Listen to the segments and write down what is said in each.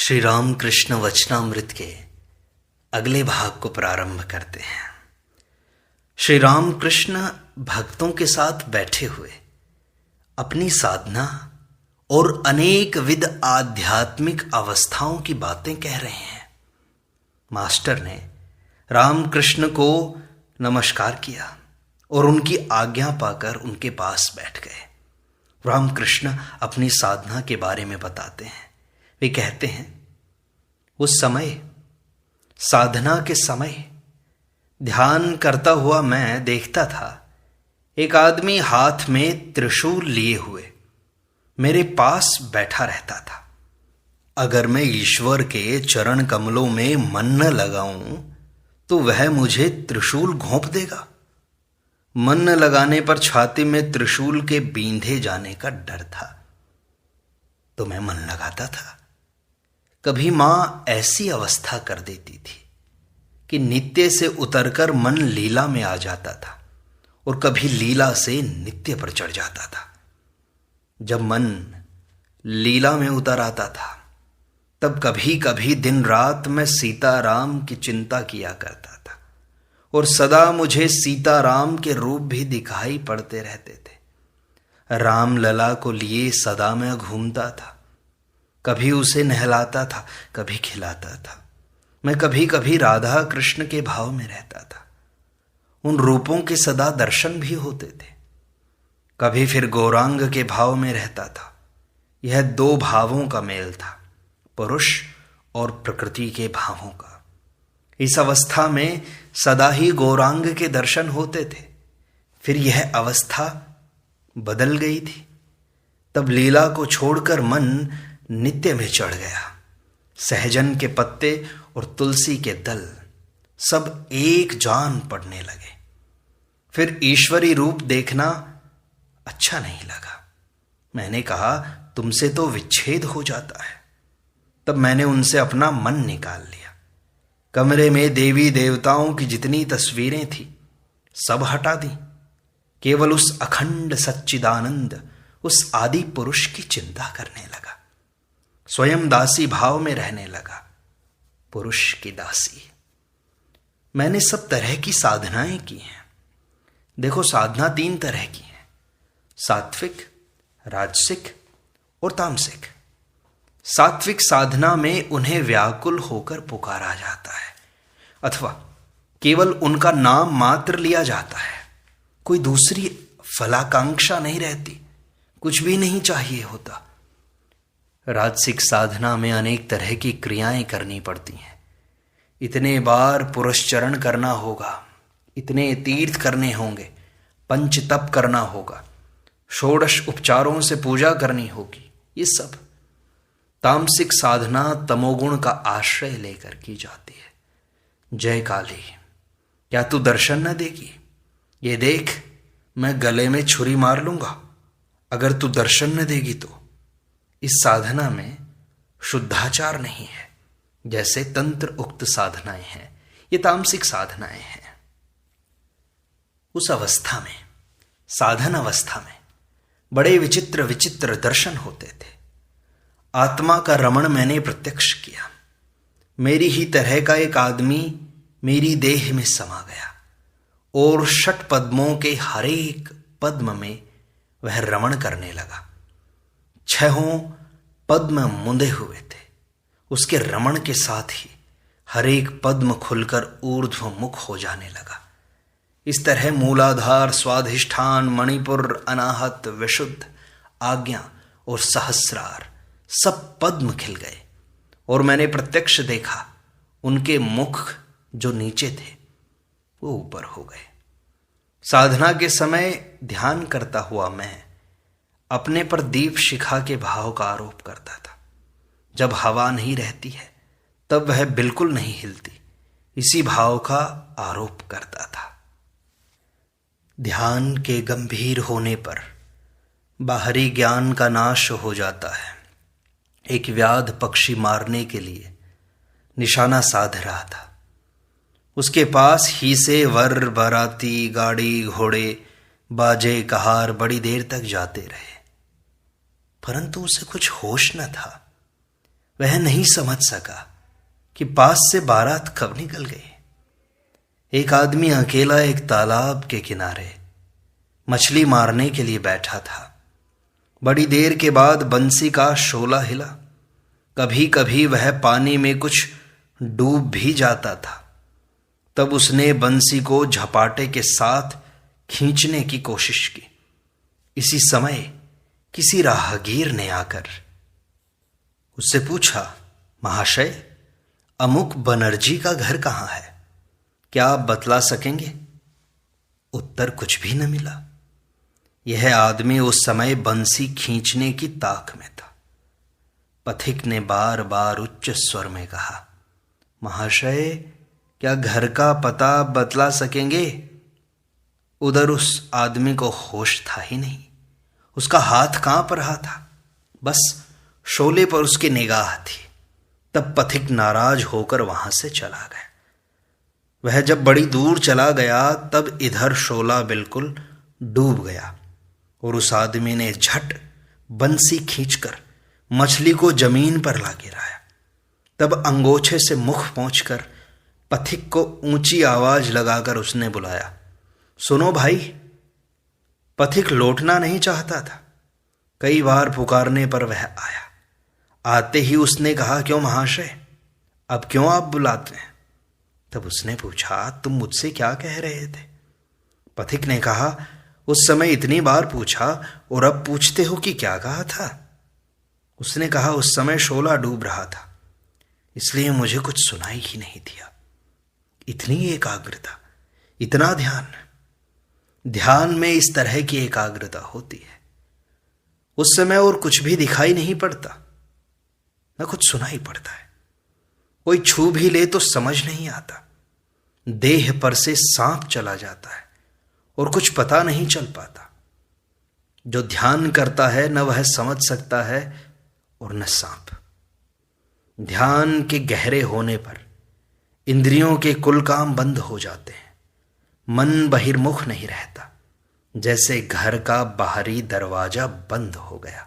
श्री राम कृष्ण वचनामृत के अगले भाग को प्रारंभ करते हैं। श्री राम कृष्ण भक्तों के साथ बैठे हुए अपनी साधना और अनेक विध आध्यात्मिक अवस्थाओं की बातें कह रहे हैं। मास्टर ने रामकृष्ण को नमस्कार किया और उनकी आज्ञा पाकर उनके पास बैठ गए। रामकृष्ण अपनी साधना के बारे में बताते हैं। वे कहते हैं, उस समय साधना के समय ध्यान करता हुआ मैं देखता था, एक आदमी हाथ में त्रिशूल लिए हुए मेरे पास बैठा रहता था। अगर मैं ईश्वर के चरण कमलों में मन न लगाऊं तो वह मुझे त्रिशूल घोंप देगा। मन न लगाने पर छाती में त्रिशूल के बींधे जाने का डर था, तो मैं मन लगाता था। कभी मां ऐसी अवस्था कर देती थी कि नित्य से उतरकर मन लीला में आ जाता था और कभी लीला से नित्य पर चढ़ जाता था। जब मन लीला में उतर आता था तब कभी कभी दिन रात मैं सीताराम की चिंता किया करता था और सदा मुझे सीताराम के रूप भी दिखाई पड़ते रहते थे। राम लला को लिए सदा मैं घूमता था, कभी उसे नहलाता था, कभी खिलाता था। मैं कभी कभी राधा कृष्ण के भाव में रहता था। उन रूपों के सदा दर्शन भी होते थे। कभी फिर गौरांग के भाव में रहता था। यह दो भावों का मेल था, पुरुष और प्रकृति के भावों का। इस अवस्था में सदा ही गौरांग के दर्शन होते थे। फिर यह अवस्था बदल गई थी। तब लीला को छोड़कर मन नित्य में चढ़ गया। सहजन के पत्ते और तुलसी के दल सब एक जान पड़ने लगे। फिर ईश्वरी रूप देखना अच्छा नहीं लगा। मैंने कहा, तुमसे तो विच्छेद हो जाता है। तब मैंने उनसे अपना मन निकाल लिया। कमरे में देवी देवताओं की जितनी तस्वीरें थी सब हटा दी। केवल उस अखंड सच्चिदानंद, उस आदि पुरुष की चिंता करने लगा। स्वयं दासी भाव में रहने लगा, पुरुष की दासी। मैंने सब तरह की साधनाएं की हैं। देखो, साधना 3 तरह की है, सात्विक, राजसिक और तामसिक। सात्विक साधना में उन्हें व्याकुल होकर पुकारा जाता है अथवा केवल उनका नाम मात्र लिया जाता है। कोई दूसरी फलाकांक्षा नहीं रहती, कुछ भी नहीं चाहिए होता। राजसिक साधना में अनेक तरह की क्रियाएं करनी पड़ती हैं। इतने बार पुरस्चरण करना होगा, इतने तीर्थ करने होंगे, पंच तप करना होगा, षोडश उपचारों से पूजा करनी होगी। ये सब तामसिक साधना तमोगुण का आश्रय लेकर की जाती है। जय काली, क्या तू दर्शन न देगी? ये देख, मैं गले में छुरी मार लूंगा अगर तू दर्शन न देगी तो। इस साधना में शुद्धाचार नहीं है, जैसे तंत्र उक्त साधनाएं हैं। ये तामसिक साधनाएं हैं। उस अवस्था में, साधन अवस्था में, बड़े विचित्र विचित्र दर्शन होते थे। आत्मा का रमण मैंने प्रत्यक्ष किया। मेरी ही तरह का एक आदमी मेरी देह में समा गया और षट पद्मों के हर एक पद्म में वह रमण करने लगा। 6 पद्म मुंदे हुए थे। उसके रमण के साथ ही हर एक पद्म खुलकर ऊर्ध्वमुख हो जाने लगा। इस तरह मूलाधार, स्वाधिष्ठान, मणिपुर, अनाहत, विशुद्ध, आज्ञा और सहस्रार सब पद्म खिल गए और मैंने प्रत्यक्ष देखा उनके मुख जो नीचे थे वो ऊपर हो गए। साधना के समय ध्यान करता हुआ मैं अपने पर दीप शिखा के भाव का आरोप करता था। जब हवा नहीं रहती है तब वह बिल्कुल नहीं हिलती, इसी भाव का आरोप करता था। ध्यान के गंभीर होने पर बाहरी ज्ञान का नाश हो जाता है। एक व्याध पक्षी मारने के लिए निशाना साध रहा था। उसके पास ही से वर, बाराती, गाड़ी, घोड़े, बाजे, कहार बड़ी देर तक जाते रहे, परंतु उसे कुछ होश न था। वह नहीं समझ सका कि पास से बारात कब निकल गई। एक आदमी अकेला एक तालाब के किनारे मछली मारने के लिए बैठा था। बड़ी देर के बाद बंसी का शोला हिला। कभी कभी वह पानी में कुछ डूब भी जाता था। तब उसने बंसी को झपाटे के साथ खींचने की कोशिश की। इसी समय किसी राहगीर ने आकर उससे पूछा, महाशय, अमुक बनर्जी का घर कहाँ है? क्या आप बतला सकेंगे? उत्तर कुछ भी न मिला। यह आदमी उस समय बंसी खींचने की ताक में था। पथिक ने बार बार उच्च स्वर में कहा, महाशय, क्या घर का पता बतला सकेंगे? उधर उस आदमी को होश था ही नहीं। उसका हाथ कांप रहा था। बस शोले पर उसकी निगाह थी। तब पथिक नाराज होकर वहां से चला गया। वह जब बड़ी दूर चला गया तब इधर शोला बिल्कुल डूब गया और उस आदमी ने झट बंसी खींचकर मछली को जमीन पर ला गिराया। तब अंगोछे से मुख पोंछकर पथिक को ऊंची आवाज लगाकर उसने बुलाया, सुनो भाई। पथिक लौटना नहीं चाहता था। कई बार पुकारने पर वह आया। आते ही उसने कहा, क्यों महाशय, अब क्यों आप बुलाते हैं? तब उसने पूछा, तुम मुझसे क्या कह रहे थे? पथिक ने कहा, उस समय इतनी बार पूछा और अब पूछते हो कि क्या कहा था? उसने कहा, उस समय शोला डूब रहा था, इसलिए मुझे कुछ सुनाई ही नहीं दिया। इतनी एकाग्रता, इतना ध्यान। ध्यान में इस तरह की एकाग्रता होती है। उस समय और कुछ भी दिखाई नहीं पड़ता, न कुछ सुनाई पड़ता है। कोई छू भी ले तो समझ नहीं आता। देह पर से सांप चला जाता है और कुछ पता नहीं चल पाता। जो ध्यान करता है न वह समझ सकता है और न सांप। ध्यान के गहरे होने पर इंद्रियों के कुल काम बंद हो जाते हैं। मन बहिर्मुख नहीं रहता, जैसे घर का बाहरी दरवाजा बंद हो गया।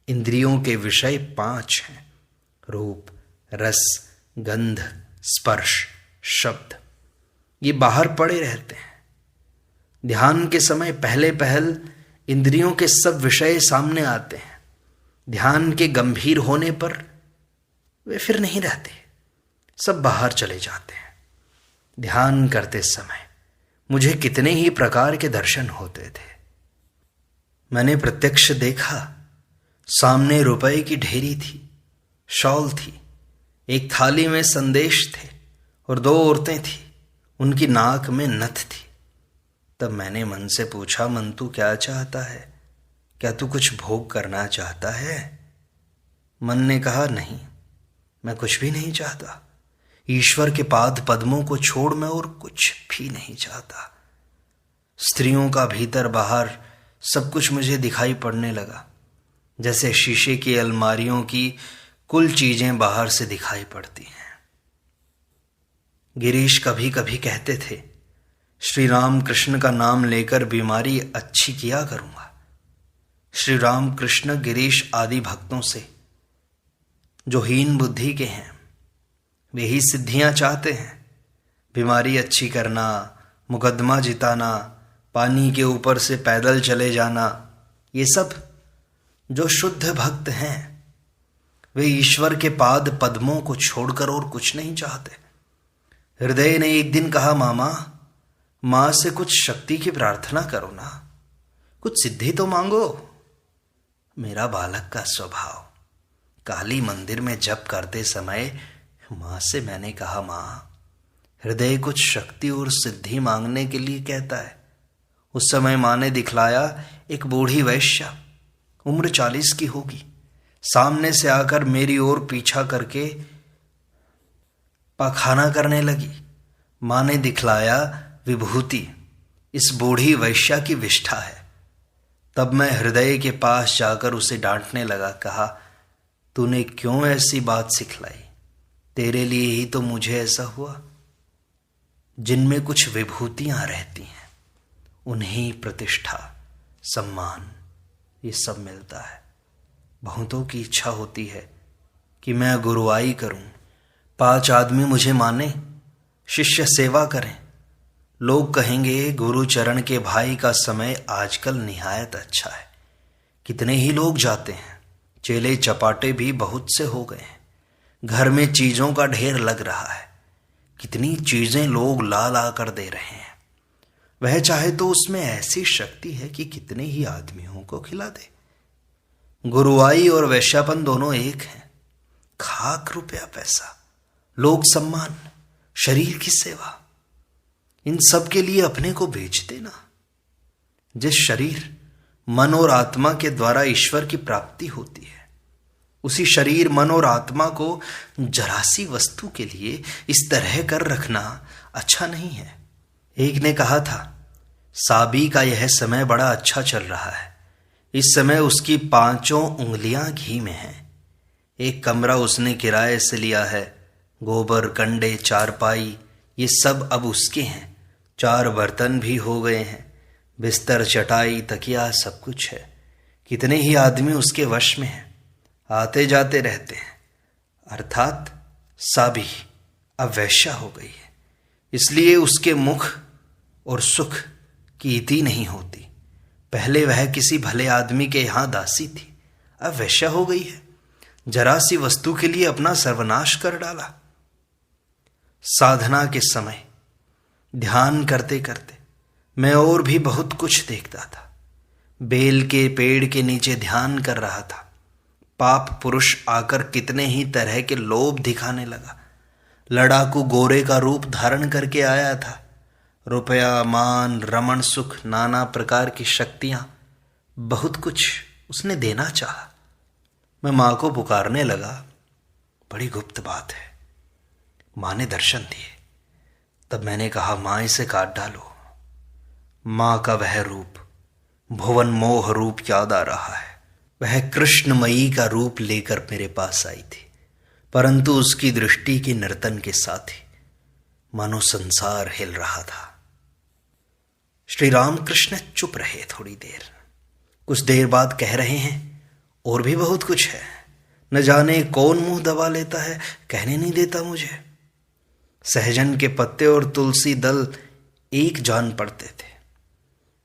इंद्रियों के विषय 5 हैं, रूप, रस, गंध, स्पर्श, शब्द। ये बाहर पड़े रहते हैं। ध्यान के समय पहले पहल इंद्रियों के सब विषय सामने आते हैं। ध्यान के गंभीर होने पर वे फिर नहीं रहते, सब बाहर चले जाते हैं। ध्यान करते समय मुझे कितने ही प्रकार के दर्शन होते थे। मैंने प्रत्यक्ष देखा, सामने रुपए की ढेरी थी, शॉल थी, एक थाली में संदेश थे और 2 औरतें थी, उनकी नाक में नथ थी। तब मैंने मन से पूछा, मन तू क्या चाहता है? क्या तू कुछ भोग करना चाहता है? मन ने कहा, नहीं, मैं कुछ भी नहीं चाहता। ईश्वर के पाद पद्मों को छोड़ मैं और कुछ भी नहीं चाहता। स्त्रियों का भीतर बाहर सब कुछ मुझे दिखाई पड़ने लगा, जैसे शीशे की अलमारियों की कुल चीजें बाहर से दिखाई पड़ती हैं। गिरीश कभी कभी कहते थे, श्री राम कृष्ण का नाम लेकर बीमारी अच्छी किया करूंगा। श्री राम कृष्ण गिरीश आदि भक्तों से जो हीन बुद्धि के हैं, वे ही सिद्धियां चाहते हैं। बीमारी अच्छी करना, मुकदमा जिताना, पानी के ऊपर से पैदल चले जाना, ये सब जो शुद्ध भक्त हैं वे ईश्वर के पाद पद्मों को छोड़कर और कुछ नहीं चाहते। हृदय ने एक दिन कहा, मामा, मां से कुछ शक्ति की प्रार्थना करो ना, कुछ सिद्धि तो मांगो। मेरा बालक का स्वभाव, काली मंदिर में जप करते समय मां से मैंने कहा, मां, हृदय कुछ शक्ति और सिद्धि मांगने के लिए कहता है। उस समय मां ने दिखलाया एक बूढ़ी वैश्या, उम्र 40 की होगी, सामने से आकर मेरी ओर पीछा करके पाखाना करने लगी। मां ने दिखलाया विभूति इस बूढ़ी वैश्या की विष्ठा है। तब मैं हृदय के पास जाकर उसे डांटने लगा, कहा, तूने क्यों ऐसी बात सिखलाई? तेरे लिए ही तो मुझे ऐसा हुआ। जिनमें कुछ विभूतियां रहती हैं उन्हें प्रतिष्ठा, सम्मान, ये सब मिलता है। बहुतों की इच्छा होती है कि मैं गुरुआई करूं, 5 आदमी मुझे माने, शिष्य सेवा करें। लोग कहेंगे गुरु चरण के भाई का समय आजकल निहायत अच्छा है। कितने ही लोग जाते हैं, चेले चपाटे भी बहुत से हो गए हैं। घर में चीजों का ढेर लग रहा है, कितनी चीजें लोग ला ला कर दे रहे हैं। वह चाहे तो उसमें ऐसी शक्ति है कि कितने ही आदमियों को खिला दे। गुरुआई और वैश्यापन दोनों एक हैं। खाक रुपया पैसा, लोक सम्मान, शरीर की सेवा, इन सब के लिए अपने को बेच देना। जिस शरीर, मन और आत्मा के द्वारा ईश्वर की प्राप्ति होती है, उसी शरीर, मन और आत्मा को जरासी वस्तु के लिए इस तरह कर रखना अच्छा नहीं है। एक ने कहा था, साबी का यह समय बड़ा अच्छा चल रहा है। इस समय उसकी 5 उंगलियां घी में हैं। एक कमरा उसने किराए से लिया है। गोबर, कंडे, चारपाई, ये सब अब उसके हैं। 4 बर्तन भी हो गए हैं। बिस्तर, चटाई, तकिया, सब कुछ है। कितने ही आदमी उसके वश में हैं, आते जाते रहते हैं। अर्थात साबी अब वैश्या हो गई है, इसलिए उसके मुख और सुख की इति नहीं होती। पहले वह किसी भले आदमी के यहां दासी थी, अब वैश्या हो गई है। जरा सी वस्तु के लिए अपना सर्वनाश कर डाला। साधना के समय ध्यान करते करते मैं और भी बहुत कुछ देखता था। बेल के पेड़ के नीचे ध्यान कर रहा था। पाप पुरुष आकर कितने ही तरह के लोभ दिखाने लगा। लड़ाकू गोरे का रूप धारण करके आया था। रुपया, मान, रमण सुख, नाना प्रकार की शक्तियां, बहुत कुछ उसने देना चाहा। मैं मां को पुकारने लगा। बड़ी गुप्त बात है। मां ने दर्शन दिए। तब मैंने कहा, मां इसे काट डालो। मां का वह रूप, भुवन मोह रूप याद आ रहा है। वह कृष्णमयी का रूप लेकर मेरे पास आई थी, परंतु उसकी दृष्टि के नर्तन के साथ ही मानो संसार हिल रहा था। श्री रामकृष्ण चुप रहे थोड़ी देर। कुछ देर बाद कह रहे हैं, और भी बहुत कुछ है, न जाने कौन मुंह दबा लेता है, कहने नहीं देता मुझे। सहजन के पत्ते और तुलसी दल एक जान पड़ते थे।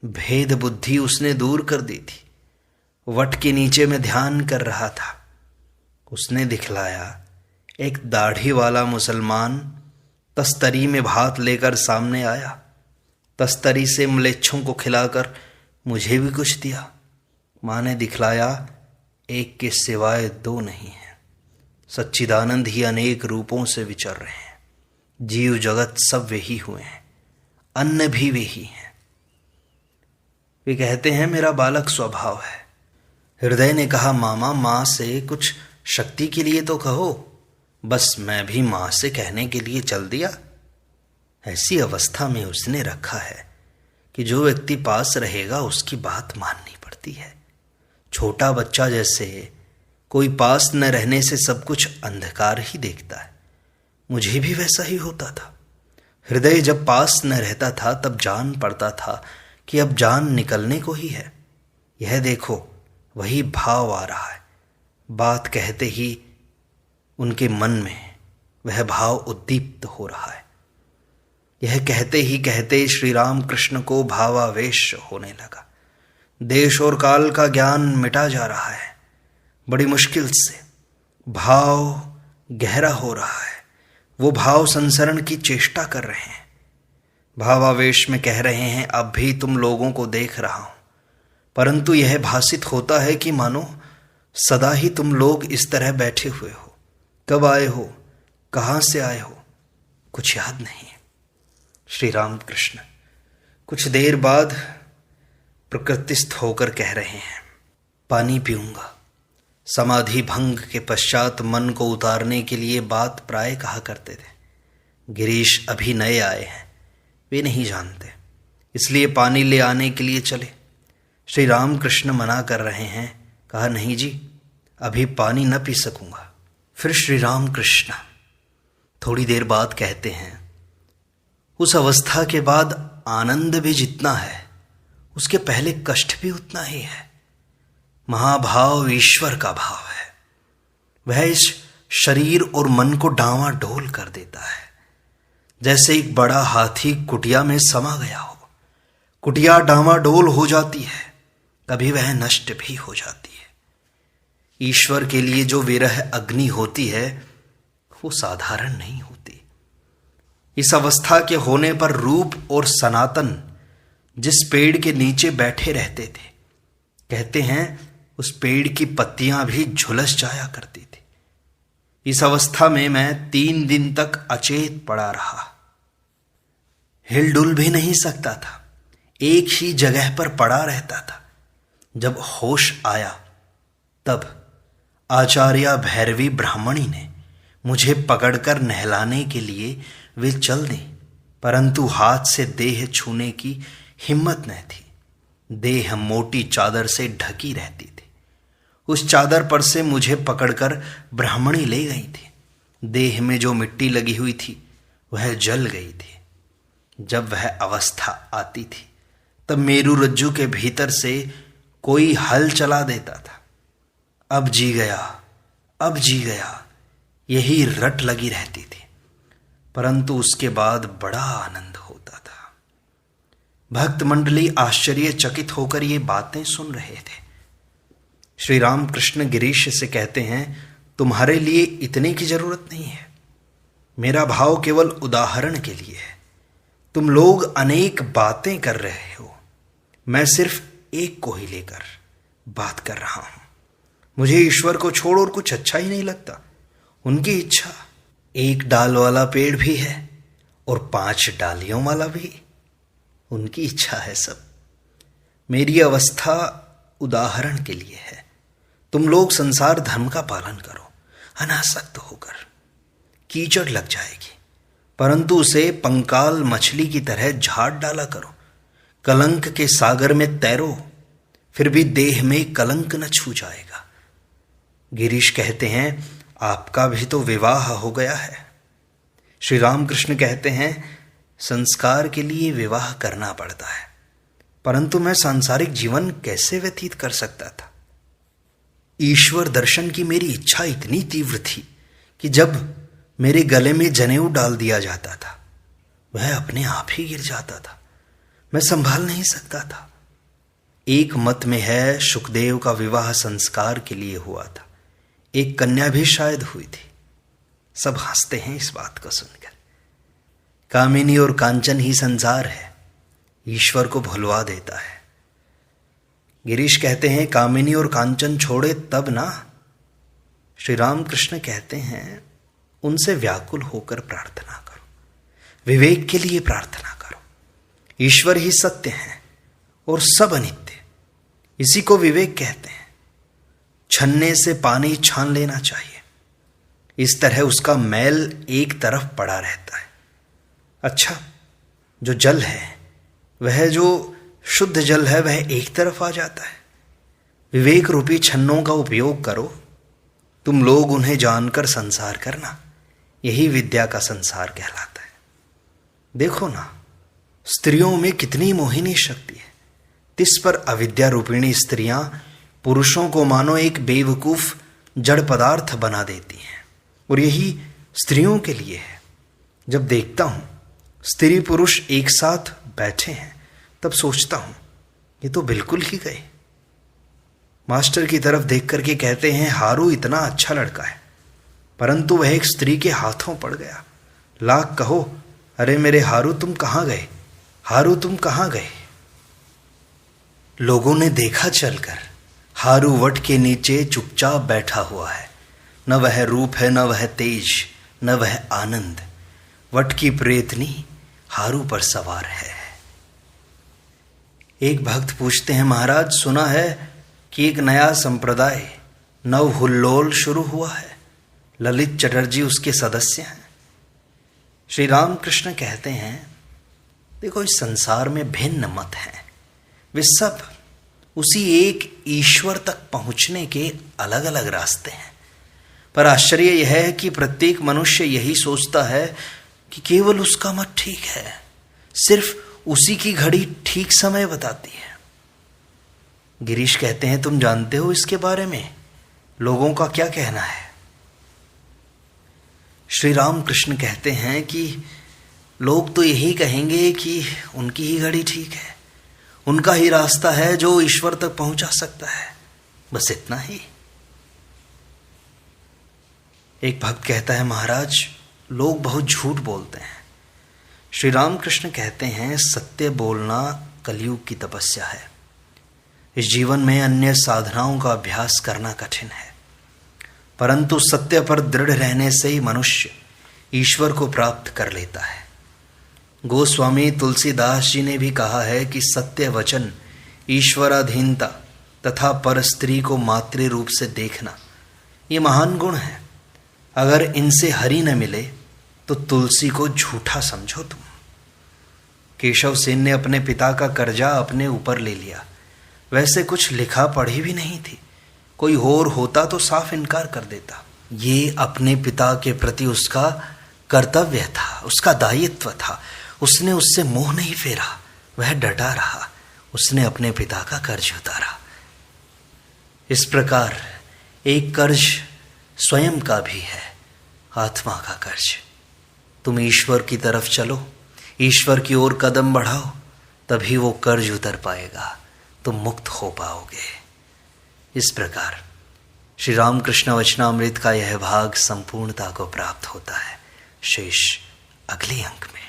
भेद बुद्धि उसने दूर कर दी थी। वट के नीचे में ध्यान कर रहा था। उसने दिखलाया। एक दाढ़ी वाला मुसलमान तस्तरी में भात लेकर सामने आया। तस्तरी से म्लेच्छों को खिलाकर मुझे भी कुछ दिया। मां ने दिखलाया, एक के सिवाय 2 नहीं है। सच्चिदानंद ही अनेक रूपों से विचर रहे हैं। जीव जगत सब वे ही हुए हैं, अन्न भी वे ही हैं। वे कहते हैं मेरा बालक स्वभाव है। हृदय ने कहा, मामा मां से कुछ शक्ति के लिए तो कहो। बस मैं भी मां से कहने के लिए चल दिया। ऐसी अवस्था में उसने रखा है कि जो व्यक्ति पास रहेगा उसकी बात माननी पड़ती है। छोटा बच्चा जैसे कोई पास न रहने से सब कुछ अंधकार ही देखता है। मुझे भी वैसा ही होता था। हृदय जब पास न रहता था तब जान पड़ता था कि अब जान निकलने को ही है। यह देखो, वही भाव आ रहा है। बात कहते ही उनके मन में वह भाव उद्दीप्त हो रहा है। यह कहते ही कहते श्री रामकृष्ण को भावावेश होने लगा। देश और काल का ज्ञान मिटा जा रहा है। बड़ी मुश्किल से भाव गहरा हो रहा है। वो भाव संसरण की चेष्टा कर रहे हैं। भावावेश में कह रहे हैं, अब भी तुम लोगों को देख रहा हूं, परंतु यह भासित होता है कि मानो सदा ही तुम लोग इस तरह बैठे हुए हो। कब आए हो, कहां से आए हो, कुछ याद नहीं। श्री रामकृष्ण कुछ देर बाद प्रकृतिस्थ होकर कह रहे हैं, पानी पीऊंगा। समाधि भंग के पश्चात मन को उतारने के लिए बात प्राय कहा करते थे। गिरीश अभी नए आए हैं, वे नहीं जानते, इसलिए पानी ले आने के लिए चले। श्री रामकृष्ण मना कर रहे हैं। कहा, नहीं जी, अभी पानी न पी सकूंगा। फिर श्री रामकृष्ण थोड़ी देर बाद कहते हैं, उस अवस्था के बाद आनंद भी जितना है उसके पहले कष्ट भी उतना ही है। महाभाव ईश्वर का भाव है। वह इस शरीर और मन को डांवाडोल कर देता है। जैसे एक बड़ा हाथी कुटिया में समा गया हो। कुटिया डांवाडोल हो जाती है, कभी वह नष्ट भी हो जाती है। ईश्वर के लिए जो विरह अग्नि होती है वो साधारण नहीं होती। इस अवस्था के होने पर रूप और सनातन जिस पेड़ के नीचे बैठे रहते थे, कहते हैं उस पेड़ की पत्तियां भी झुलस जाया करती थी। इस अवस्था में मैं 3 दिन तक अचेत पड़ा रहा, हिलडुल भी नहीं सकता था, एक ही जगह पर पड़ा रहता था। जब होश आया तब आचार्य भैरवी ब्राह्मणी ने मुझे पकड़कर नहलाने के लिए वे चल दी, परंतु हाथ से देह छूने की हिम्मत न थी। देह मोटी चादर से ढकी रहती थी। उस चादर पर से मुझे पकड़कर ब्राह्मणी ले गई थी। देह में जो मिट्टी लगी हुई थी वह जल गई थी। जब वह अवस्था आती थी तब मेरू रज्जु के भीतर से कोई हल चला देता था। अब जी गया, अब जी गया, यही रट लगी रहती थी। परंतु उसके बाद बड़ा आनंद होता था। भक्त मंडली आश्चर्यचकित होकर ये बातें सुन रहे थे। श्री राम कृष्ण गिरीश से कहते हैं, तुम्हारे लिए इतने की जरूरत नहीं है, मेरा भाव केवल उदाहरण के लिए है। तुम लोग अनेक बातें कर रहे हो, मैं सिर्फ एक को ही लेकर बात कर रहा हूं। मुझे ईश्वर को छोड़ और कुछ अच्छा ही नहीं लगता। उनकी इच्छा, एक डाल वाला पेड़ भी है और 5 डालियों वाला भी, उनकी इच्छा है सब। मेरी अवस्था उदाहरण के लिए है। तुम लोग संसार धर्म का पालन करो अनासक्त होकर। कीचड़ लग जाएगी, परंतु उसे पंकाल मछली की तरह झाड़ डाला करो। कलंक के सागर में तैरो, फिर भी देह में कलंक न छू जाएगा। गिरीश कहते हैं, आपका भी तो विवाह हो गया है। श्री रामकृष्ण कहते हैं, संस्कार के लिए विवाह करना पड़ता है, परंतु मैं सांसारिक जीवन कैसे व्यतीत कर सकता था। ईश्वर दर्शन की मेरी इच्छा इतनी तीव्र थी कि जब मेरे गले में जनेऊ डाल दिया जाता था वह अपने आप ही गिर जाता था, मैं संभाल नहीं सकता था। एक मत में है शुकदेव का विवाह संस्कार के लिए हुआ था, एक कन्या भी शायद हुई थी। सब हंसते हैं इस बात को सुनकर। कामिनी और कांचन ही संसार है, ईश्वर को भुलवा देता है। गिरीश कहते हैं, कामिनी और कांचन छोड़े तब ना। श्री रामकृष्ण कहते हैं, उनसे व्याकुल होकर प्रार्थना करो, विवेक के लिए प्रार्थना करो। ईश्वर ही सत्य है और सब अनित्य, इसी को विवेक कहते हैं। छन्ने से पानी छान लेना चाहिए, इस तरह उसका मैल एक तरफ पड़ा रहता है। अच्छा, जो जल है वह, जो शुद्ध जल है वह एक तरफ आ जाता है। विवेक रूपी छन्नों का उपयोग करो। तुम लोग उन्हें जानकर संसार करना, यही विद्या का संसार कहलाता है। देखो ना, स्त्रियों में कितनी मोहिनी शक्ति है। तिस पर अविद्या रूपिणी स्त्रियां पुरुषों को मानो एक बेवकूफ जड़ पदार्थ बना देती हैं, और यही स्त्रियों के लिए है। जब देखता हूं स्त्री पुरुष एक साथ बैठे हैं तब सोचता हूं ये तो बिल्कुल ही गए। मास्टर की तरफ देख करके कहते हैं, हारू इतना अच्छा लड़का है, परंतु वह एक स्त्री के हाथों पड़ गया। लाख कहो, अरे मेरे हारू तुम कहाँ गए, हारू तुम कहाँ गए। लोगों ने देखा चलकर, हारू वट के नीचे चुपचाप बैठा हुआ है। न वह रूप है, न वह तेज, न वह आनंद। वट की प्रेतनी हारू पर सवार है। एक भक्त पूछते हैं, महाराज सुना है कि एक नया संप्रदाय नव हुल्लोल शुरू हुआ है, ललित चटर्जी उसके सदस्य हैं। श्री रामकृष्ण कहते हैं, देखो इस संसार में भिन्न मत हैं, वे सब उसी एक ईश्वर तक पहुंचने के अलग अलग रास्ते हैं। पर आश्चर्य यह है कि प्रत्येक मनुष्य यही सोचता है कि केवल उसका मत ठीक है, सिर्फ उसी की घड़ी ठीक समय बताती है। गिरीश कहते हैं, तुम जानते हो इसके बारे में लोगों का क्या कहना है। श्री राम कृष्ण कहते हैं कि लोग तो यही कहेंगे कि उनकी ही घड़ी ठीक है, उनका ही रास्ता है जो ईश्वर तक पहुंचा सकता है, बस इतना ही। एक भक्त कहता है, महाराज लोग बहुत झूठ बोलते हैं। श्री राम कृष्ण कहते हैं, सत्य बोलना कलयुग की तपस्या है। इस जीवन में अन्य साधनाओं का अभ्यास करना कठिन है, परंतु सत्य पर दृढ़ रहने से ही मनुष्य ईश्वर को प्राप्त कर लेता है। गोस्वामी तुलसीदास जी ने भी कहा है कि सत्य वचन, ईश्वराधीनता तथा पर स्त्री को मातृ रूप से देखना, ये महान गुण है। अगर इनसे हरि न मिले तो तुलसी को झूठा समझो तुम। केशव सेन ने अपने पिता का कर्जा अपने ऊपर ले लिया, वैसे कुछ लिखा पढ़ी भी नहीं थी, कोई और होता तो साफ इनकार कर देता। ये अपने पिता के प्रति उसका कर्तव्य था, उसका दायित्व था। उसने उससे मोह नहीं फेरा, वह डटा रहा, उसने अपने पिता का कर्ज उतारा। इस प्रकार एक कर्ज स्वयं का भी है, आत्मा का कर्ज। तुम ईश्वर की तरफ चलो, ईश्वर की ओर कदम बढ़ाओ, तभी वो कर्ज उतर पाएगा, तुम मुक्त हो पाओगे। इस प्रकार श्री रामकृष्ण वचनामृत का यह भाग संपूर्णता को प्राप्त होता है। शेष अगले अंक में।